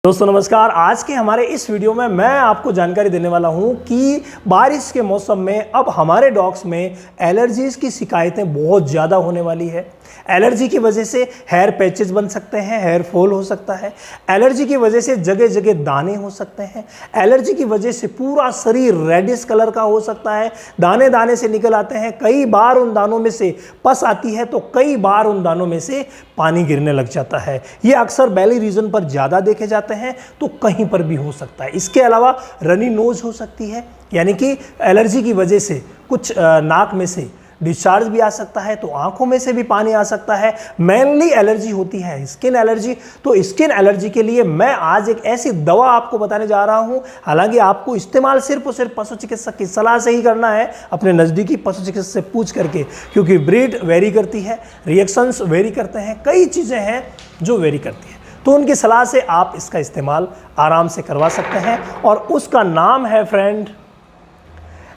दोस्तों नमस्कार। आज के हमारे इस वीडियो में मैं आपको जानकारी देने वाला हूं कि बारिश के मौसम में अब हमारे डॉग्स में एलर्जीज की शिकायतें बहुत ज़्यादा होने वाली है। एलर्जी की वजह से हेयर पैचेस बन सकते हैं, हेयर फॉल हो सकता है। एलर्जी की वजह से जगह जगह दाने हो सकते हैं। एलर्जी की वजह से पूरा शरीर रेडिश कलर का हो सकता है, दाने दाने से निकल आते हैं। कई बार उन दानों में से पस आती है तो कई बार उन दानों में से पानी गिरने लग जाता है। ये अक्सर बेली रीजन पर ज़्यादा देखे जाते हैं, तो कहीं पर भी हो सकता है। इसके अलावा रनी नोज हो सकती है, यानी कि एलर्जी की वजह से कुछ नाक में से डिस्चार्ज भी आ सकता है, तो आंखों में से भी पानी आ सकता है। मेनली एलर्जी होती है स्किन एलर्जी। तो स्किन एलर्जी के लिए मैं आज एक ऐसी दवा आपको बताने जा रहा हूं। हालांकि आपको इस्तेमाल सिर्फ और सिर्फ पशु चिकित्सक की सलाह से ही करना है, अपने नज़दीकी पशु चिकित्सक से पूछ करके, क्योंकि ब्रीड वेरी करती है, रिएक्शंस वेरी करते हैं, कई चीज़ें हैं जो वेरी करती है। तो उनकी सलाह से आप इसका इस्तेमाल आराम से करवा सकते हैं, और उसका नाम है फ्रेंड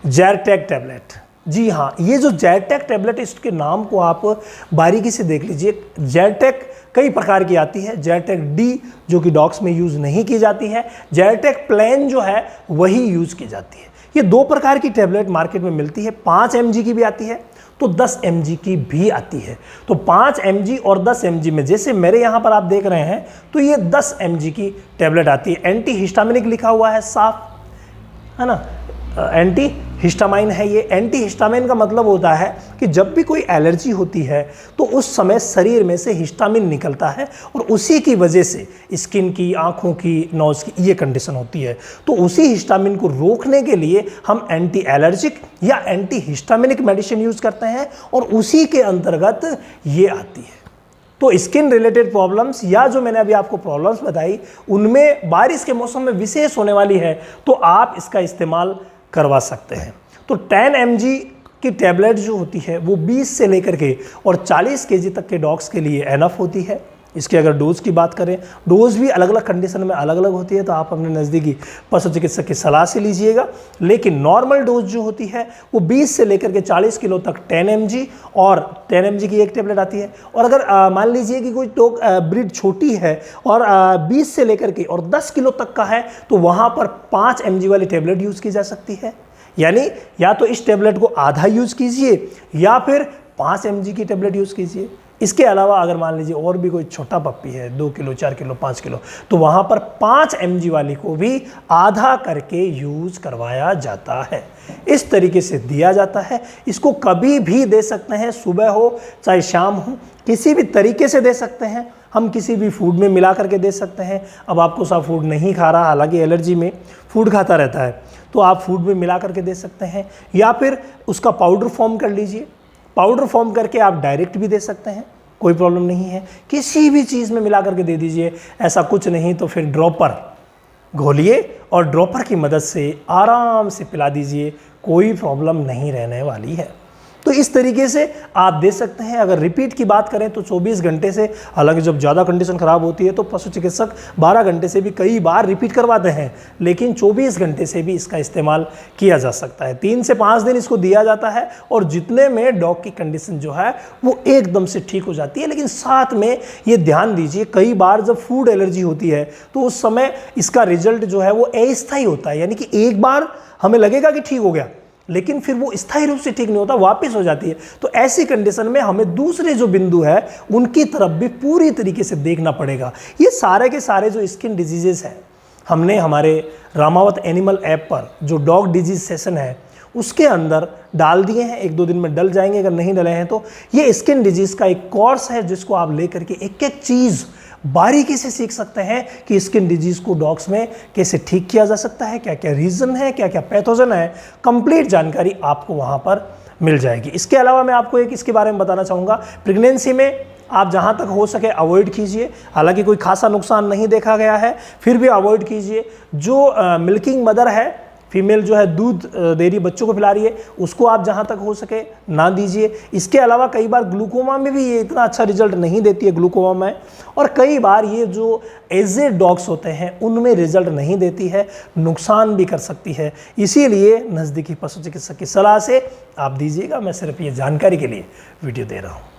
ज़ायरटेक टैबलेट। जी हाँ, ये जो ज़ायरटेक टैबलेट, इसके नाम को आप बारीकी से देख लीजिए। ज़ायरटेक कई प्रकार की आती है। ज़ायरटेक डी जो कि डॉग्स में यूज़ नहीं की जाती है, ज़ायरटेक प्लेन जो है वही यूज़ की जाती है। ये दो प्रकार की टैबलेट मार्केट में मिलती है। 5 mg की भी आती है, तो 10 mg की भी आती है। तो 5 mg और 10 mg में, जैसे मेरे यहाँ पर आप देख रहे हैं, तो ये 10 mg की टैबलेट आती है। एंटी हिस्टामिनिक लिखा हुआ है साफ, है ना, एंटी हिस्टामाइन है ये। एंटी हिस्टामाइन का मतलब होता है कि जब भी कोई एलर्जी होती है तो उस समय शरीर में से हिस्टामिन निकलता है, और उसी की वजह से स्किन की, आँखों की, नोज़ की ये कंडीशन होती है। तो उसी हिस्टामिन को रोकने के लिए हम एंटी एलर्जिक या एंटी हिस्टामिनिक मेडिसिन यूज़ करते हैं, और उसी के अंतर्गत ये आती है। तो स्किन रिलेटेड प्रॉब्लम्स या जो मैंने अभी आपको प्रॉब्लम्स बताई, उनमें बारिश के मौसम में विशेष होने वाली है, तो आप इसका इस्तेमाल करवा सकते हैं। तो 10 mg की टैबलेट जो होती है वो 20 से लेकर के और 40 kg तक के डॉग्स के लिए एनफ होती है। इसके अगर डोज की बात करें, डोज भी अलग अलग कंडीशन में अलग अलग होती है, तो आप अपने नज़दीकी पशु चिकित्सक की सलाह से लीजिएगा। लेकिन नॉर्मल डोज जो होती है वो 20 से लेकर के 40 किलो तक 10 mg, और 10 mg की एक टैबलेट आती है। और अगर मान लीजिए कि कोई डॉग ब्रीड छोटी है और 20 से लेकर के और 10 किलो तक का है, तो वहाँ पर 5 mg वाली टैबलेट यूज़ की जा सकती है। यानी या तो इस टैबलेट को आधा यूज़ कीजिए या फिर 5 mg की टैबलेट यूज़ कीजिए। इसके अलावा अगर मान लीजिए और भी कोई छोटा पप्पी है, 2 किलो, 4 किलो, 5 किलो, तो वहाँ पर 5 mg वाली को भी आधा करके यूज़ करवाया जाता है। इस तरीके से दिया जाता है। इसको कभी भी दे सकते हैं, सुबह हो चाहे शाम हो, किसी भी तरीके से दे सकते हैं। हम किसी भी फूड में मिला करके दे सकते हैं। अब आपको सा फूड नहीं खा रहा, हालांकि एलर्जी में फूड खाता रहता है, तो आप फूड में मिला करके दे सकते हैं, या फिर उसका पाउडर फॉर्म कर लीजिए। पाउडर फॉर्म करके आप डायरेक्ट भी दे सकते हैं, कोई प्रॉब्लम नहीं है। किसी भी चीज़ में मिला करके दे दीजिए। ऐसा कुछ नहीं तो फिर ड्रॉपर घोलिए और ड्रॉपर की मदद से आराम से पिला दीजिए, कोई प्रॉब्लम नहीं रहने वाली है। तो इस तरीके से आप दे सकते हैं। अगर रिपीट की बात करें तो 24 घंटे से, हालांकि जब ज़्यादा कंडीशन ख़राब होती है तो पशु चिकित्सक 12 घंटे से भी कई बार रिपीट करवाते हैं, लेकिन 24 घंटे से भी इसका इस्तेमाल किया जा सकता है। 3 से 5 दिन इसको दिया जाता है, और जितने में डॉग की कंडीशन जो है वो एकदम से ठीक हो जाती है। लेकिन साथ में ये ध्यान दीजिए, कई बार जब फूड एलर्जी होती है तो उस समय इसका रिजल्ट जो है वो अस्थायी होता है। यानी कि एक बार हमें लगेगा कि ठीक हो गया, लेकिन फिर वो स्थायी रूप से ठीक नहीं होता, वापस हो जाती है। तो ऐसी कंडीशन में हमें दूसरे जो बिंदु है उनकी तरफ भी पूरी तरीके से देखना पड़ेगा। ये सारे के सारे जो स्किन डिजीजेस हैं, हमने हमारे रामावत एनिमल ऐप पर जो डॉग डिजीज सेशन है उसके अंदर डाल दिए हैं। 1-2 दिन में डल जाएंगे, अगर नहीं डले हैं तो। ये स्किन डिजीज का एक कोर्स है जिसको आप लेकर के एक एक चीज़ बारीकी से सीख सकते हैं कि स्किन डिजीज को डॉग्स में कैसे ठीक किया जा सकता है, क्या क्या रीज़न है, क्या क्या पैथोजन है। कंप्लीट जानकारी आपको वहाँ पर मिल जाएगी। इसके अलावा मैं आपको एक इसके बारे में बताना चाहूँगा। प्रेगनेंसी में आप जहाँ तक हो सके अवॉइड कीजिए। हालांकि कोई खासा नुकसान नहीं देखा गया है, फिर भी अवॉइड कीजिए। जो मिल्किंग मदर है, फीमेल जो है दूध दे रही बच्चों को पिला रही है, उसको आप जहाँ तक हो सके ना दीजिए। इसके अलावा कई बार ग्लूकोमा में भी ये इतना अच्छा रिजल्ट नहीं देती है, ग्लूकोमा में, और कई बार ये जो एजेड डॉग्स होते हैं उनमें रिजल्ट नहीं देती है, नुकसान भी कर सकती है। इसीलिए नज़दीकी पशु चिकित्सक की सलाह से आप दीजिएगा। मैं सिर्फ ये जानकारी के लिए वीडियो दे रहा हूँ।